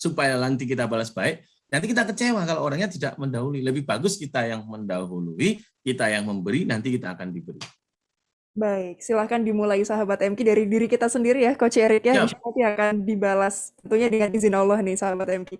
supaya nanti kita balas baik, nanti kita kecewa kalau orangnya tidak mendahului. Lebih bagus kita yang mendahului, kita yang memberi, nanti kita akan diberi. Baik, silahkan dimulai sahabat MQ dari diri kita sendiri ya, Coach Erik ya. Ya. Insya Allah akan dibalas tentunya dengan izin Allah nih sahabat MQ.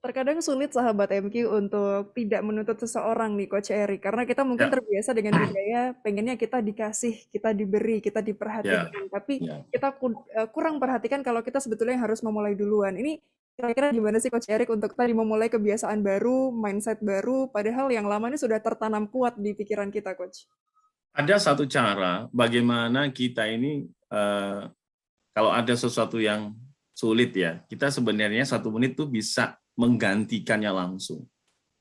Terkadang sulit sahabat MQ untuk tidak menuntut seseorang nih Coach Erik, karena kita mungkin terbiasa dengan budaya pengennya kita dikasih, kita diberi, kita diperhatikan, tapi kita kurang perhatikan kalau kita sebetulnya harus memulai duluan. Ini kira-kira gimana sih Coach Erik untuk tadi memulai kebiasaan baru, mindset baru, padahal yang lama ini sudah tertanam kuat di pikiran kita, Coach? Ada satu cara bagaimana kita ini, kalau ada sesuatu yang sulit ya, kita sebenarnya 1 menit tuh bisa menggantikannya langsung.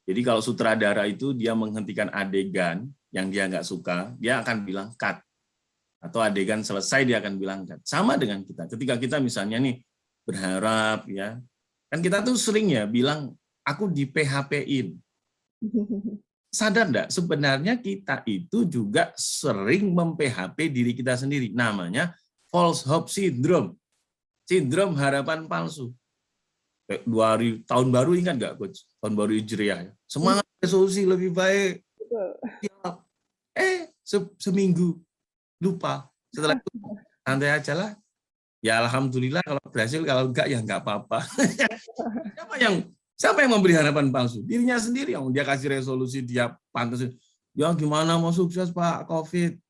Jadi kalau sutradara itu dia menghentikan adegan yang dia nggak suka, dia akan bilang cut. Atau adegan selesai dia akan bilang cut. Sama dengan kita. Ketika kita misalnya nih berharap ya, kan kita tuh sering ya bilang aku di PHP-in. Sadar enggak? Sebenarnya kita itu juga sering mem-PHP diri kita sendiri. Namanya false hope syndrome. Sindrom harapan palsu. Tahun baru ingat nggak, Coach? Tahun baru Hijriah. Semangat resolusi lebih baik. Seminggu lupa. Setelah itu santai aja lah. Ya alhamdulillah kalau berhasil, kalau enggak ya enggak apa-apa. Siapa yang memberi harapan palsu? Dirinya sendiri yang dia kasih resolusi, dia pantas. Ya gimana mau sukses Pak COVID?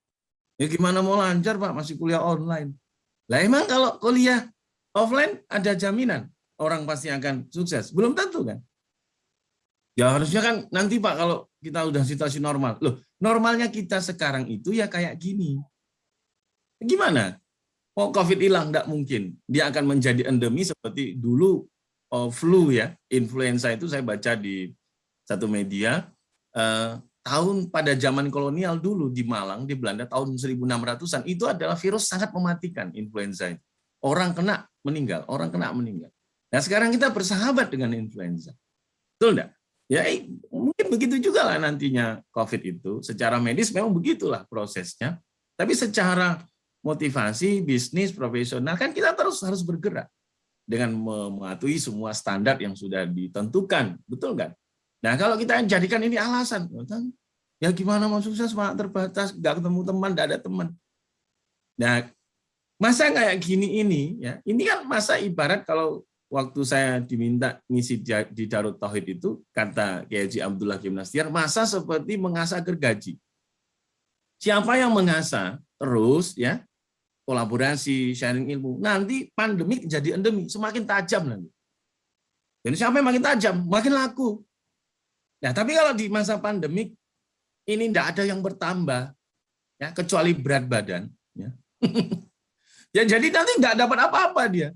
Ya gimana mau lancar Pak masih kuliah online? Lah emang kalau kuliah offline ada jaminan orang pasti akan sukses? Belum tentu kan? Ya harusnya kan nanti Pak kalau kita udah situasi normal. Loh, normalnya kita sekarang itu ya kayak gini. Gimana? Mau COVID hilang? Nggak mungkin. Dia akan menjadi endemi seperti dulu flu ya. Influenza itu saya baca di satu media. Pada zaman kolonial dulu di Malang, di Belanda tahun 1600-an, itu adalah virus sangat mematikan influenza itu. Orang kena meninggal, orang kena meninggal. Nah sekarang kita bersahabat dengan influenza. Betul enggak? Ya mungkin begitu juga lah nantinya COVID itu. Secara medis memang begitulah prosesnya. Tapi secara motivasi, bisnis, profesional, kan kita terus harus bergerak dengan mematuhi semua standar yang sudah ditentukan. Betul kan? Nah kalau kita jadikan ini alasan, ya gimana mau sukses Pak, terbatas, nggak ketemu teman, nggak ada teman. Nah masa kayak gini ini, ya ini kan masa ibarat kalau waktu saya diminta ngisi di Darut Tauhid itu, kata Kiai Haji Abdullah Gimnastiar, masa seperti mengasah gergaji. Siapa yang mengasah terus ya kolaborasi, sharing ilmu, nanti pandemi jadi endemi, semakin tajam nanti. Jadi siapa yang makin tajam, makin laku. Nah, tapi kalau di masa pandemik ini tidak ada yang bertambah, ya kecuali berat badan. Ya, ya jadi nanti nggak dapat apa-apa dia.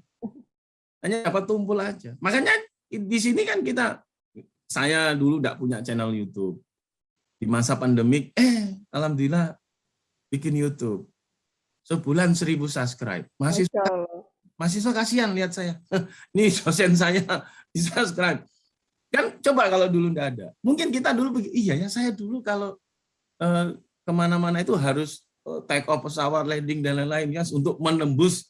Hanya dapat tumpul aja. Makanya di sini kan saya dulu tidak punya channel YouTube. Di masa pandemik, alhamdulillah bikin YouTube. Sebulan 1.000 subscribe. Mahasiswa kasihan lihat saya. Ini dosen saya di subscribe. Kan coba kalau dulu tidak ada. Mungkin kita dulu, iya ya saya dulu kalau kemana-mana itu harus take off pesawat, landing dan lain-lain ya untuk menembus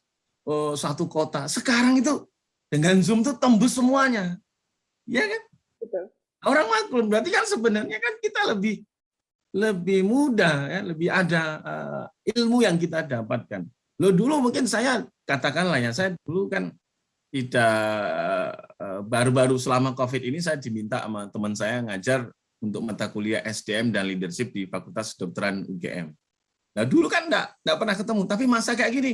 satu kota. Sekarang itu dengan Zoom tuh tembus semuanya. Ya kan? Betul. Orang maklum. Berarti kan sebenarnya kan kita lebih mudah, ya, lebih ada ilmu yang kita dapatkan. Loh dulu mungkin saya katakanlah ya, saya dulu kan tidak baru-baru selama COVID ini saya diminta sama teman saya ngajar untuk mata kuliah SDM dan Leadership di Fakultas Kedokteran UGM. Nah dulu kan enggak pernah ketemu, tapi masa kayak gini,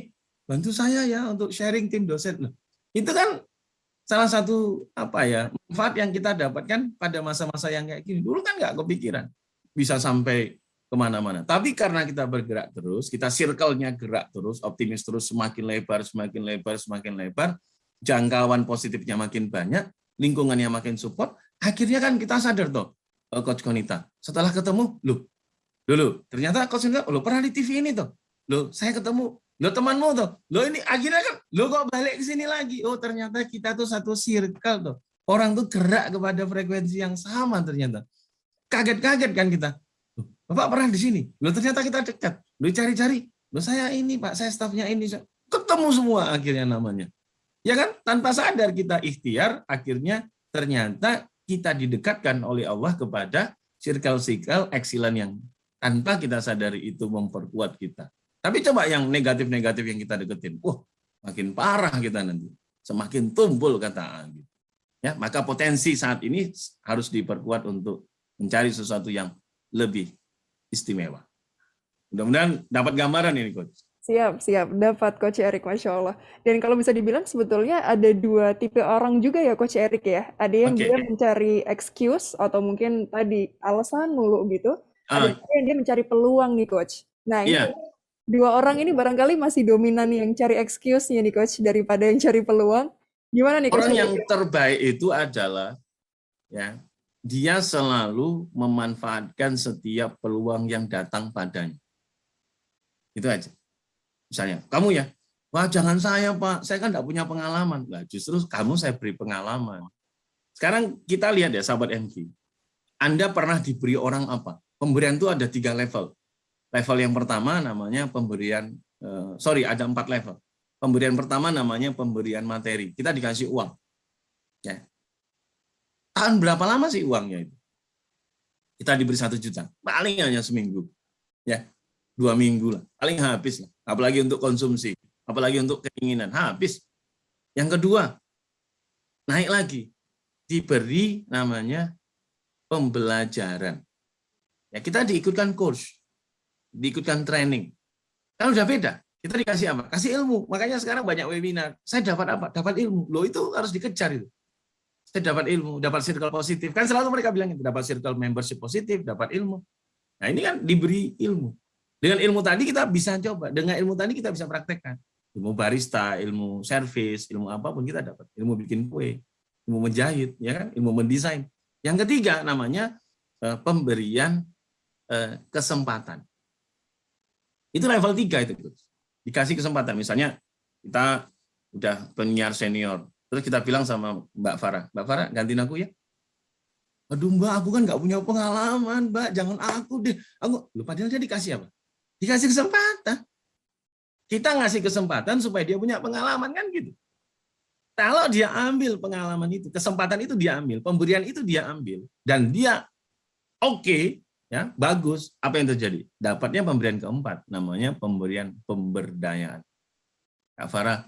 bantu saya ya untuk sharing tim dosen. Loh, itu kan salah satu manfaat yang kita dapatkan pada masa-masa yang kayak gini. Dulu kan nggak kepikiran bisa sampai kemana-mana. Tapi karena kita bergerak terus, kita circle-nya gerak terus, optimis terus, semakin lebar, semakin lebar, semakin lebar, jangkauan positifnya makin banyak, lingkungannya makin support, akhirnya kan kita sadar toh, Coach Konita, setelah ketemu, ternyata Coach Konita, pernah di TV ini toh, saya ketemu, temanmu tuh, ini akhirnya kan, kok balik ke sini lagi, ternyata kita tuh satu circle tuh, orang tuh gerak kepada frekuensi yang sama ternyata, kaget-kaget kan kita, Bapak pernah di sini, ternyata kita dekat, cari-cari, Loh saya ini Pak, saya stafnya ini. Ketemu semua akhirnya namanya. Ya kan? Tanpa sadar kita ikhtiar, akhirnya ternyata kita didekatkan oleh Allah kepada circle-circle excellent yang tanpa kita sadari itu memperkuat kita. Tapi coba yang negatif-negatif yang kita deketin. Wah, makin parah kita nanti. Semakin tumpul kata gitu. Ya, maka potensi saat ini harus diperkuat untuk mencari sesuatu yang lebih istimewa. Mudah-mudahan dapat gambaran ini, Coach. Siap, siap. Dapat Coach Erik, Masya Allah. Dan kalau bisa dibilang sebetulnya ada dua tipe orang juga ya Coach Erik ya. Ada yang dia mencari excuse atau mungkin tadi alasan mulu gitu. Ada juga yang dia mencari peluang nih Coach. Nah ini dua orang ini barangkali masih dominan yang cari excuse-nya nih Coach daripada yang cari peluang. Gimana nih Coach? Orang yang terbaik itu adalah ya dia selalu memanfaatkan setiap peluang yang datang padanya. Itu aja. Misalnya, kamu ya, wah jangan saya Pak, saya kan tidak punya pengalaman. Nah, justru kamu saya beri pengalaman. Sekarang kita lihat ya sahabat MG. Anda pernah diberi orang apa? Pemberian itu ada 3 level. Level yang pertama namanya pemberian, ada 4 level. Pemberian pertama namanya pemberian materi. Kita dikasih uang. Ya. Tahan berapa lama sih uangnya itu? Kita diberi 1 juta. Paling hanya seminggu. Ya. 2 minggu lah. Paling habis lah. Apalagi untuk konsumsi. Apalagi untuk keinginan. Habis. Yang kedua, naik lagi. Diberi namanya pembelajaran. Ya, kita diikutkan course. Diikutkan training. Kan udah beda. Kita dikasih apa? Kasih ilmu. Makanya sekarang banyak webinar. Saya dapat apa? Dapat ilmu. Loh itu harus dikejar itu. Saya dapat ilmu, dapat circle positif. Kan selalu mereka bilang itu, dapat circle membership positif, dapat ilmu. Nah ini kan diberi ilmu. Dengan ilmu tadi kita bisa coba. Dengan ilmu tadi kita bisa praktekkan. Ilmu barista, ilmu servis, ilmu apapun kita dapat. Ilmu bikin kue, ilmu menjahit, ya kan? Ilmu mendesain. Yang ketiga namanya pemberian kesempatan. Itu level 3 itu. Dikasih kesempatan, misalnya kita udah penyiar senior, terus kita bilang sama Mbak Farah, gantiin aku ya. Aduh Mbak, aku kan nggak punya pengalaman, Mbak, jangan aku deh. Padahal dia dikasih apa? Dikasih kesempatan. Kita ngasih kesempatan supaya dia punya pengalaman kan gitu. Kalau dia ambil pengalaman itu, kesempatan itu dia ambil, pemberian itu dia ambil, dan dia oke, ya bagus, apa yang terjadi? Dapatnya pemberian keempat, namanya pemberian pemberdayaan. Kak Farah,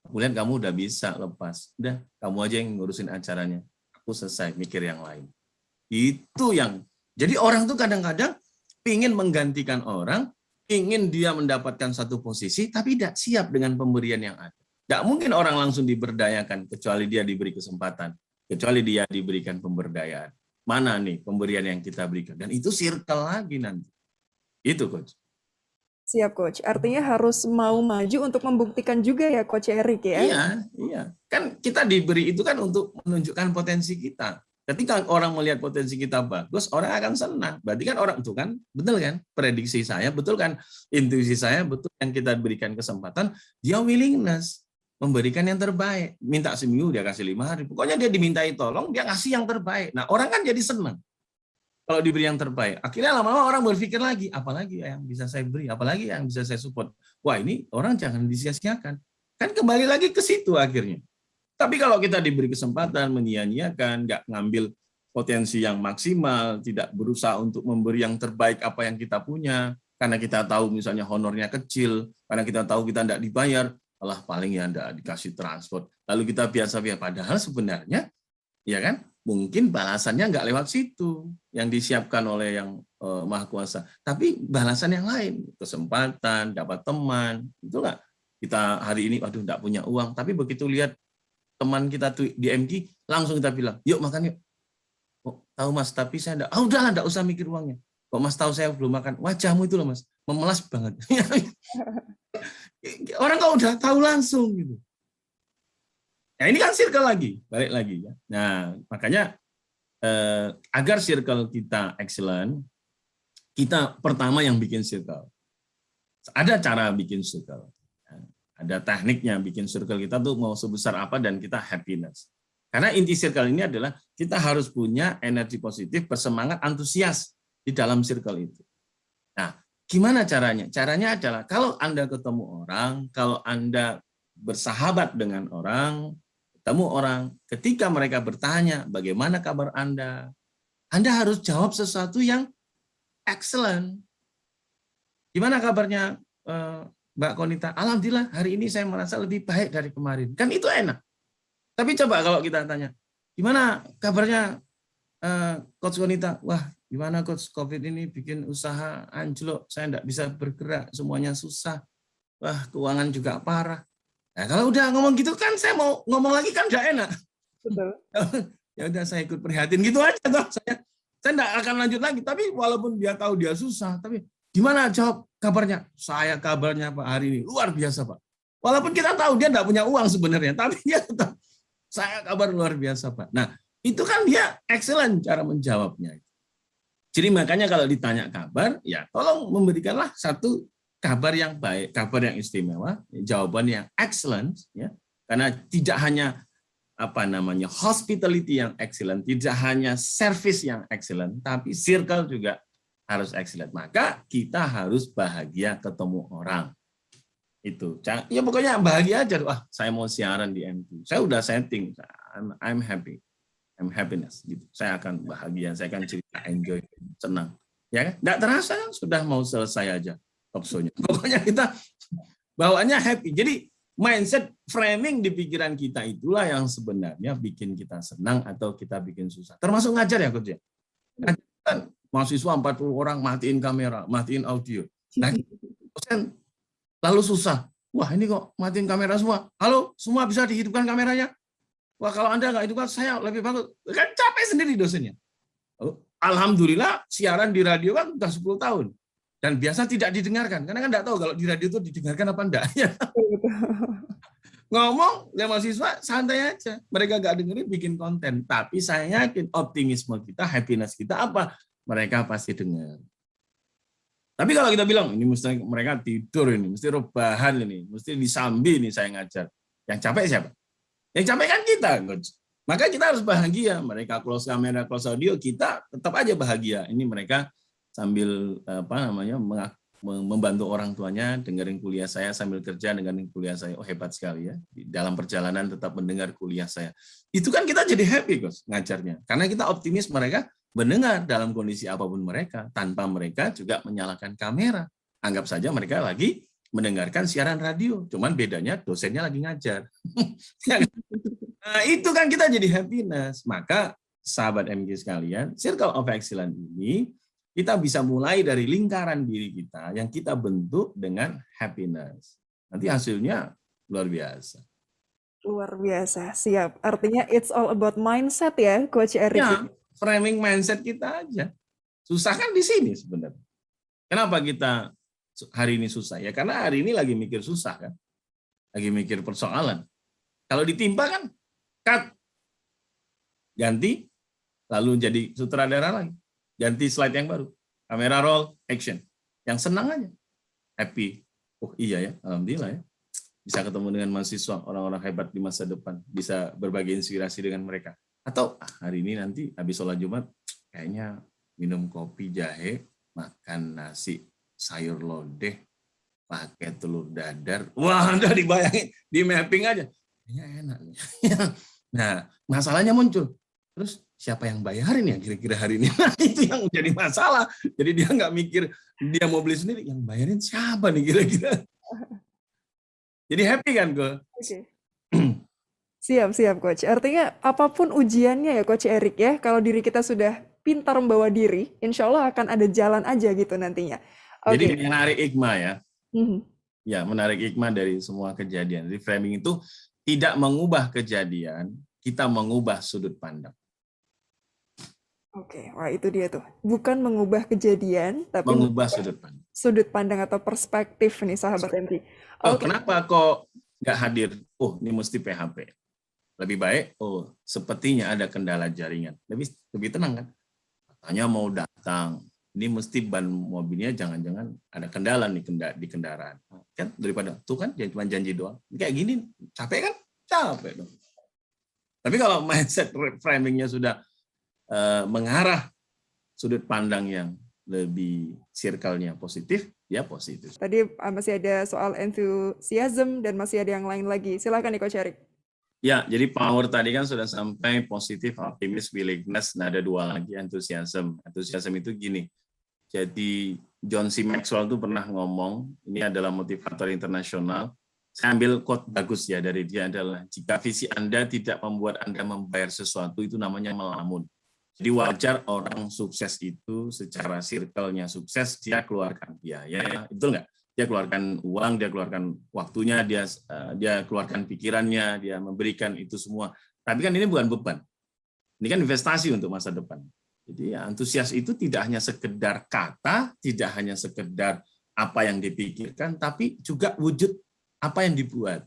aku lihat kamu udah bisa lepas, udah kamu aja yang ngurusin acaranya, aku selesai mikir yang lain. Itu yang, jadi orang tuh kadang-kadang ingin menggantikan orang, ingin dia mendapatkan satu posisi, tapi tidak siap dengan pemberian yang ada. Tidak mungkin orang langsung diberdayakan, kecuali dia diberi kesempatan, kecuali dia diberikan pemberdayaan. Mana nih pemberian yang kita berikan? Dan itu circle lagi nanti. Itu, Coach. Siap, Coach. Artinya harus mau maju untuk membuktikan juga ya, Coach Erik ya? Iya. Kan kita diberi itu kan untuk menunjukkan potensi kita. Ketika orang melihat potensi kita bagus, orang akan senang. Berarti kan orang itu kan, betul kan? Prediksi saya, betul kan? Intuisi saya, betul yang kita berikan kesempatan, dia willingness memberikan yang terbaik. Minta seminggu, dia kasih 5 hari. Pokoknya dia dimintai tolong, dia kasih yang terbaik. Nah, orang kan jadi senang kalau diberi yang terbaik. Akhirnya lama-lama orang berpikir lagi, apalagi yang bisa saya beri, apalagi yang bisa saya support. Wah, ini orang jangan disia-siakan. Kan kembali lagi ke situ akhirnya. Tapi kalau kita diberi kesempatan, menyia-nyiakan, nggak ngambil potensi yang maksimal, tidak berusaha untuk memberi yang terbaik apa yang kita punya, karena kita tahu misalnya honornya kecil, karena kita tahu kita tidak dibayar, malah paling ya tidak dikasih transport. Lalu kita biasa-biasa, padahal sebenarnya, ya kan, mungkin balasannya nggak lewat situ, yang disiapkan oleh yang Maha Kuasa. Tapi balasan yang lain, kesempatan, dapat teman, itulah kita hari ini, aduh nggak punya uang, tapi begitu lihat teman kita tuh di MG, langsung kita bilang, yuk makan yuk. Oh, tahu Mas, tapi saya enggak, udahlah enggak usah mikir uangnya. Kok Mas tahu saya belum makan? Wajahmu itu loh Mas, memelas banget. Orang kok udah tahu langsung gitu. Nah ini kan circle lagi, balik lagi ya. Nah makanya agar circle kita excellent, kita pertama yang bikin circle. Ada cara bikin circle. Ada tekniknya bikin circle kita tuh mau sebesar apa dan kita happiness. Karena inti circle ini adalah kita harus punya energi positif, bersemangat, antusias di dalam circle itu. Nah, gimana caranya? Caranya adalah kalau Anda ketemu orang, kalau Anda bersahabat dengan orang, ketemu orang, ketika mereka bertanya bagaimana kabar Anda harus jawab sesuatu yang excellent. Gimana kabarnya Mbak Konita? Alhamdulillah hari ini saya merasa lebih baik dari kemarin. Kan itu enak. Tapi coba kalau kita tanya, gimana kabarnya Coach Konita? Wah, gimana Coach, COVID ini bikin usaha anjlok, saya enggak bisa bergerak, semuanya susah. Wah, keuangan juga parah. Nah, kalau udah ngomong gitu kan saya mau ngomong lagi kan enggak enak. Betul. Ya udah saya ikut prihatin gitu aja toh. Saya enggak akan lanjut lagi, tapi walaupun dia tahu dia susah, tapi gimana jawab kabarnya? Saya kabarnya Pak hari ini luar biasa Pak. Walaupun kita tahu dia enggak punya uang sebenarnya, tapi dia tetap saya kabar luar biasa Pak. Nah, itu kan dia excellent cara menjawabnya. Jadi makanya kalau ditanya kabar, ya tolong memberikanlah satu kabar yang baik, kabar yang istimewa, jawaban yang excellent, ya. Karena tidak hanya hospitality yang excellent, tidak hanya service yang excellent, tapi circle juga harus excellent. Maka kita harus bahagia ketemu orang. Itu. Ya pokoknya bahagia aja. Wah, saya mau siaran di M2. Saya udah setting. I'm happy. I'm happiness gitu. Saya akan bahagia, saya akan cerita, enjoy, senang. Ya kan? Nggak terasa sudah mau selesai aja talk show-nya. Pokoknya kita bawaannya happy. Jadi mindset framing di pikiran kita itulah yang sebenarnya bikin kita senang atau kita bikin susah. Termasuk ngajar ya, Coach ya. Kan mahasiswa 40 orang matiin kamera, matiin audio. Nah, dosen lalu susah. Wah, ini kok matiin kamera semua. Halo, semua bisa dihidupkan kameranya? Wah, kalau Anda nggak hidupkan, saya lebih bagus. Kan capek sendiri dosennya. Alhamdulillah, siaran di radio kan udah 10 tahun. Dan biasa tidak didengarkan. Karena kan nggak tahu kalau di radio itu didengarkan apa enggak. Ngomong, ya mahasiswa santai aja. Mereka nggak dengerin, bikin konten. Tapi saya yakin optimisme kita, happiness kita apa? Mereka pasti dengar. Tapi kalau kita bilang, ini mesti mereka tidur ini, mesti rebahan ini, mesti disambi ini saya ngajar. Yang capek siapa? Yang capek kan kita, Coach. Maka kita harus bahagia. Mereka close kamera, close audio, kita tetap aja bahagia. Ini mereka sambil membantu orang tuanya, dengerin kuliah saya sambil kerja, dengerin kuliah saya. Oh, hebat sekali ya. Di dalam perjalanan tetap mendengar kuliah saya. Itu kan kita jadi happy, Coach, ngajarnya. Karena kita optimis mereka mendengar dalam kondisi apapun mereka, tanpa mereka juga menyalakan kamera. Anggap saja mereka lagi mendengarkan siaran radio, cuman bedanya dosennya lagi ngajar. Nah, itu kan kita jadi happiness. Maka sahabat MG sekalian, Circle of Excellence ini kita bisa mulai dari lingkaran diri kita yang kita bentuk dengan happiness. Nanti hasilnya luar biasa. Luar biasa, siap. Artinya it's all about mindset ya, Coach Erik. Ya, framing mindset kita aja. Susah kan di sini sebenarnya. Kenapa kita hari ini susah? Ya karena hari ini lagi mikir susah kan. Lagi mikir persoalan. Kalau ditimpa kan, cut. Ganti, lalu jadi sutradara lagi. Ganti slide yang baru. Kamera roll, action. Yang senang aja. Happy. Oh iya ya, alhamdulillah ya. Bisa ketemu dengan mahasiswa, orang-orang hebat di masa depan. Bisa berbagi inspirasi dengan mereka. Atau hari ini nanti habis sholat Jumat kayaknya minum kopi jahe, makan nasi sayur lodeh, pakai telur dadar. Wah, Anda dibayangin, di mapping aja. Kayaknya enak. Nah, masalahnya muncul. Terus siapa yang bayarin ya kira-kira hari ini? Nah, itu yang jadi masalah. Jadi dia nggak mikir dia mau beli sendiri, yang bayarin siapa nih kira-kira? Jadi happy kan, Go? Oke. Siap, Coach. Artinya apapun ujiannya ya, Coach Erik ya, kalau diri kita sudah pintar membawa diri, insya Allah akan ada jalan aja gitu nantinya. Jadi menarik hikmah ya. Ya, menarik hikmah dari semua kejadian. Jadi framing itu tidak mengubah kejadian, kita mengubah sudut pandang. Oke, wah itu dia tuh. Bukan mengubah kejadian, tapi mengubah sudut pandang. Sudut pandang atau perspektif nih, sahabat MG. Kenapa kok nggak hadir? Oh, ini mesti PHP. Lebih baik, oh sepertinya ada kendala jaringan. Lebih tenang kan? Katanya mau datang, ini mesti ban mobilnya jangan-jangan ada kendala nih di kendaraan. Kan daripada tuh kan cuma janji doang. Kayak gini capek kan? Capek dong. Tapi kalau mindset framingnya sudah mengarah sudut pandang yang lebih circle-nya positif, ya positif. Tadi masih ada soal enthusiasm dan masih ada yang lain lagi. Silakan nih Coach Erik. Ya, jadi power tadi kan sudah sampai positif, optimis, willingness. Nah, ada dua lagi, enthusiasm. Enthusiasm itu gini. Jadi John C. Maxwell itu pernah ngomong, ini adalah motivator internasional. Saya ambil quote bagus ya dari dia adalah, jika visi Anda tidak membuat Anda membayar sesuatu, itu namanya melamun. Jadi wajar orang sukses itu secara circle-nya sukses, dia keluarkan biaya, betul nggak? Dia keluarkan uang, dia keluarkan waktunya, dia keluarkan pikirannya, dia memberikan itu semua. Tapi kan ini bukan beban. Ini kan investasi untuk masa depan. Jadi antusias itu tidak hanya sekedar kata, tidak hanya sekedar apa yang dipikirkan, tapi juga wujud apa yang dibuat.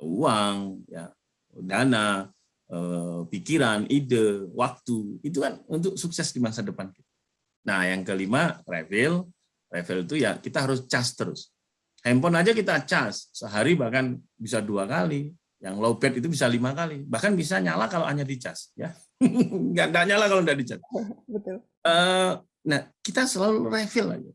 Uang, ya, dana, pikiran, ide, waktu, itu kan untuk sukses di masa depan. Nah, yang kelima, refill. Refill itu ya kita harus cas terus. Handphone aja kita cas, sehari bahkan bisa 2 kali. Yang low bat itu bisa 5 kali. Bahkan bisa nyala kalau hanya dicas. Ya. Nggak nyala kalau nggak dicas. Betul. Nah, kita selalu refill aja.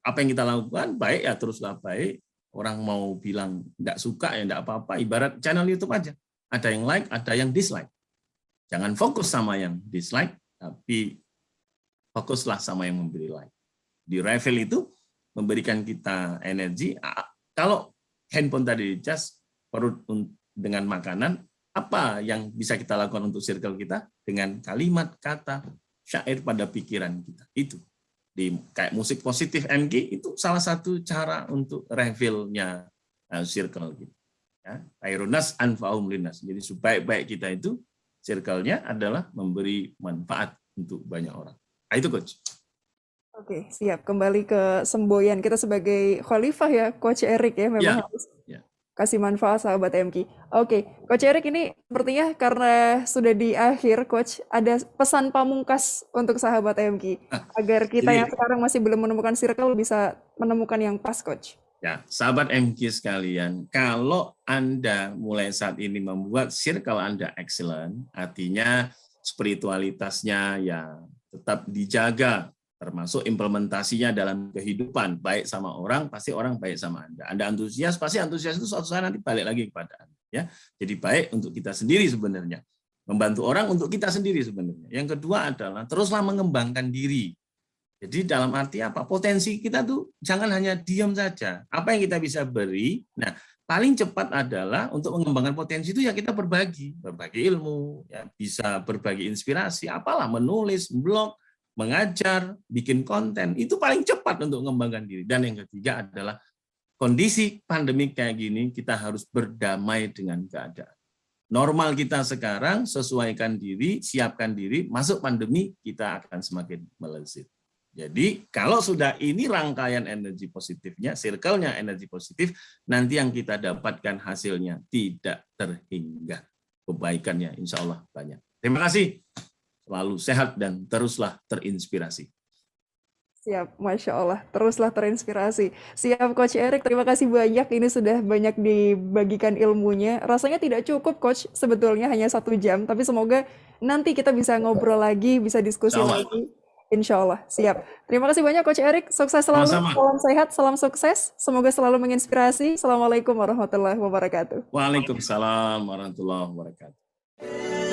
Apa yang kita lakukan, baik ya teruslah baik. Orang mau bilang nggak suka ya nggak apa-apa. Ibarat channel YouTube aja. Ada yang like, ada yang dislike. Jangan fokus sama yang dislike, tapi fokuslah sama yang memberi like. Di refill itu memberikan kita energi. Kalau handphone tadi dicas, perut dengan makanan, apa yang bisa kita lakukan untuk circle kita? Dengan kalimat, kata, syair pada pikiran kita. Itu. Kayak musik positif MG, itu salah satu cara untuk refill-nya circle kita. Ya, Khairunas anfa'uhum linnas. Jadi sebaik-baik kita itu circle-nya adalah memberi manfaat untuk banyak orang. Nah, itu Coach. Oke, siap. Kembali ke semboyan kita sebagai khalifah ya, Coach Erik ya, memang harus kasih manfaat sahabat MK. Oke, Coach Erik ini sepertinya karena sudah di akhir, Coach, ada pesan pamungkas untuk sahabat MK agar kita yang sekarang masih belum menemukan circle bisa menemukan yang pas, Coach. Ya, sahabat MK sekalian, kalau Anda mulai saat ini membuat circle Anda excellent, artinya spiritualitasnya ya tetap dijaga, termasuk implementasinya dalam kehidupan, baik sama orang, pasti orang baik sama Anda. Anda antusias, pasti antusias itu suatu saat nanti balik lagi kepada Anda. Ya. Jadi baik untuk kita sendiri sebenarnya. Membantu orang untuk kita sendiri sebenarnya. Yang kedua adalah teruslah mengembangkan diri. Jadi dalam arti apa? Potensi kita tuh jangan hanya diam saja. Apa yang kita bisa beri? Nah, paling cepat adalah untuk mengembangkan potensi itu ya kita berbagi ilmu, ya bisa berbagi inspirasi, apalah menulis, blog, mengajar, bikin konten. Itu paling cepat untuk mengembangkan diri. Dan yang ketiga adalah kondisi pandemi kayak gini kita harus berdamai dengan keadaan. Normal kita sekarang sesuaikan diri, siapkan diri, masuk pandemi kita akan semakin melesat. Jadi kalau sudah ini rangkaian energi positifnya, circle-nya energi positif, nanti yang kita dapatkan hasilnya tidak terhingga. Kebaikannya insya Allah banyak. Terima kasih. Selalu sehat dan teruslah terinspirasi. Siap, Masya Allah. Teruslah terinspirasi. Siap, Coach Erik. Terima kasih banyak. Ini sudah banyak dibagikan ilmunya. Rasanya tidak cukup, Coach. Sebetulnya hanya 1 jam. Tapi semoga nanti kita bisa ngobrol lagi, bisa diskusi lagi. Insya Allah, siap. Terima kasih banyak Coach Erik, sukses selalu, salam sehat, salam sukses, semoga selalu menginspirasi. Assalamualaikum warahmatullahi wabarakatuh. Waalaikumsalam warahmatullahi wabarakatuh.